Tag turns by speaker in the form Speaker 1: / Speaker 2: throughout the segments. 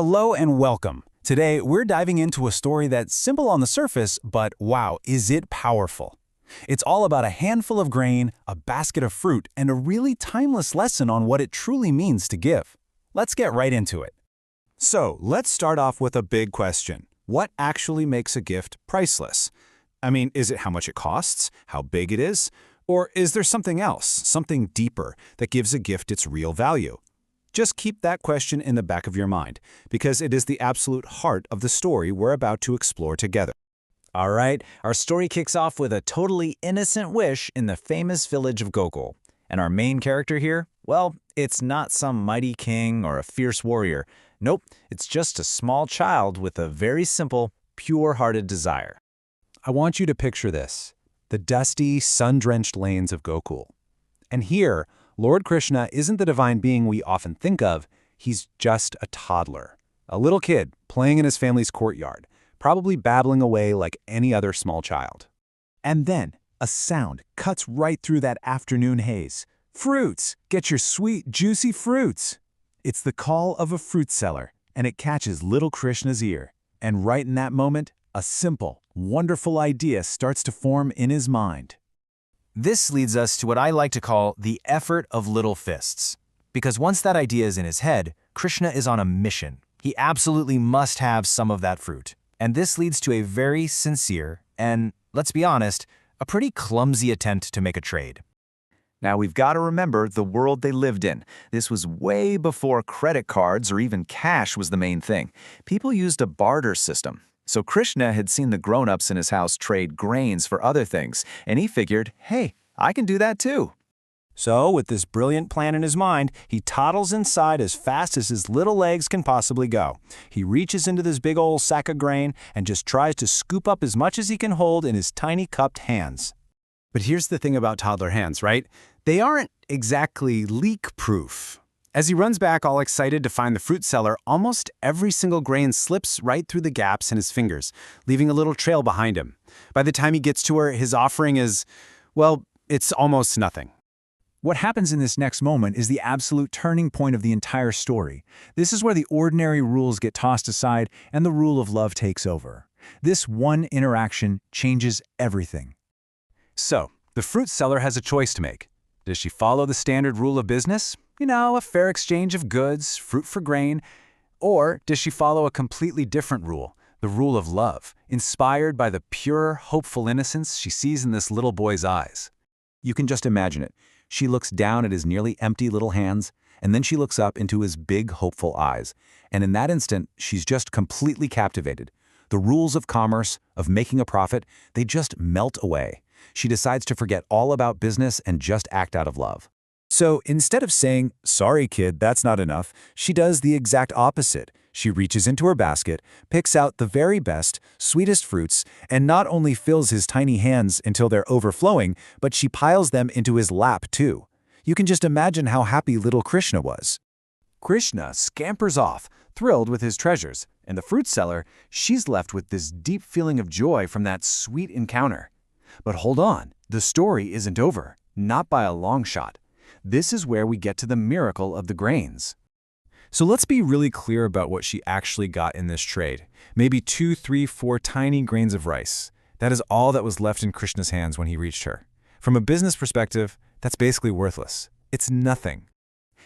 Speaker 1: Hello and welcome. Today, we're diving into a story that's simple on the surface, but wow, is it powerful. It's all about a handful of grain, a basket of fruit, and a really timeless lesson on what it truly means to give. Let's get right into it. So, let's start off with a big question. What actually makes a gift priceless? I mean, is it how much it costs, how big it is, or is there something else, something deeper, that gives a gift its real value? Just keep that question in the back of your mind, because it is the absolute heart of the story we're about to explore together.
Speaker 2: All right, our story kicks off with a totally innocent wish in the famous village of Gokul. And our main character here, well, it's not some mighty king or a fierce warrior. Nope, it's just a small child with a very simple, pure-hearted desire.
Speaker 1: I want you to picture this, the dusty, sun-drenched lanes of Gokul. And here, Lord Krishna isn't the divine being we often think of, he's just a toddler. A little kid playing in his family's courtyard, probably babbling away like any other small child. And then, a sound cuts right through that afternoon haze. Fruits! Get your sweet, juicy fruits! It's the call of a fruit seller, and it catches little Krishna's ear. And right in that moment, a simple, wonderful idea starts to form in his mind.
Speaker 2: This leads us to what I like to call the effort of little fists. Because once that idea is in his head, Krishna is on a mission. He absolutely must have some of that fruit. And this leads to a very sincere and, let's be honest, a pretty clumsy attempt to make a trade. Now, we've got to remember the world they lived in. This was way before credit cards or even cash was the main thing. People used a barter system. So Krishna had seen the grown-ups in his house trade grains for other things, and he figured, hey, I can do that too.
Speaker 1: So, with this brilliant plan in his mind, he toddles inside as fast as his little legs can possibly go. He reaches into this big old sack of grain and just tries to scoop up as much as he can hold in his tiny cupped hands. But here's the thing about toddler hands, right? They aren't exactly leak-proof. As he runs back all excited to find the fruit seller, almost every single grain slips right through the gaps in his fingers, leaving a little trail behind him. By the time he gets to her, his offering is, well, it's almost nothing. What happens in this next moment is the absolute turning point of the entire story. This is where the ordinary rules get tossed aside and the rule of love takes over. This one interaction changes everything. So, the fruit seller has a choice to make. Does she follow the standard rule of business? You know, a fair exchange of goods, fruit for grain. Or does she follow a completely different rule, the rule of love, inspired by the pure, hopeful innocence she sees in this little boy's eyes? You can just imagine it. She looks down at his nearly empty little hands, and then she looks up into his big, hopeful eyes. And in that instant, she's just completely captivated. The rules of commerce, of making a profit, they just melt away. She decides to forget all about business and just act out of love. So instead of saying, "Sorry, kid, that's not enough," she does the exact opposite. She reaches into her basket, picks out the very best, sweetest fruits, and not only fills his tiny hands until they're overflowing, but she piles them into his lap too. You can just imagine how happy little Krishna was. Krishna scampers off, thrilled with his treasures, and the fruit seller, she's left with this deep feeling of joy from that sweet encounter. But hold on, the story isn't over, not by a long shot. This is where we get to the miracle of the grains. So let's be really clear about what she actually got in this trade. Maybe 2, 3, 4 tiny grains of rice. That is all that was left in Krishna's hands when he reached her. From a business perspective, that's basically worthless. It's nothing.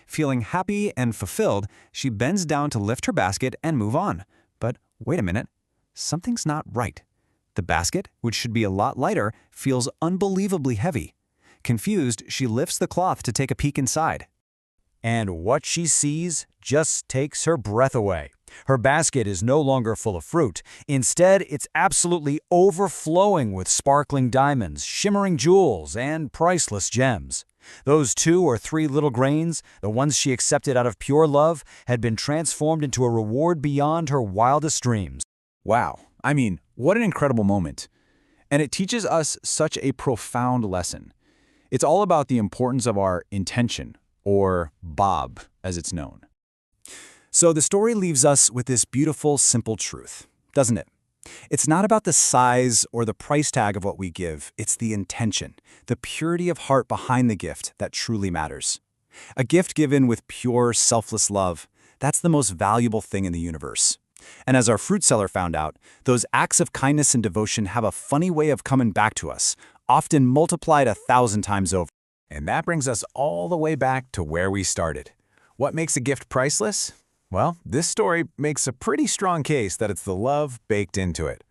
Speaker 1: Feeling happy and fulfilled, she bends down to lift her basket and move on. But wait a minute, something's not right. The basket, which should be a lot lighter, feels unbelievably heavy. Confused, she lifts the cloth to take a peek inside. And what she sees just takes her breath away. Her basket is no longer full of fruit. Instead, it's absolutely overflowing with sparkling diamonds, shimmering jewels, and priceless gems. Those 2 or 3 little grains, the ones she accepted out of pure love, had been transformed into a reward beyond her wildest dreams. Wow, I mean, what an incredible moment. And it teaches us such a profound lesson. It's all about the importance of our intention, or Bob, as it's known. So the story leaves us with this beautiful, simple truth, doesn't it? It's not about the size or the price tag of what we give, it's the intention, the purity of heart behind the gift that truly matters. A gift given with pure, selfless love, That's the most valuable thing in the universe. And as our fruit seller found out, those acts of kindness and devotion have a funny way of coming back to us, often multiplied 1,000 times over.
Speaker 3: And that brings us all the way back to where we started. What makes a gift priceless? Well, this story makes a pretty strong case that it's the love baked into it.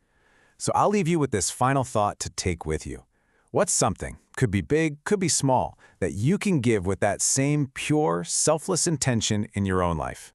Speaker 3: So I'll leave you with this final thought to take with you. What's something, could be big, could be small, that you can give with that same pure, selfless intention in your own life?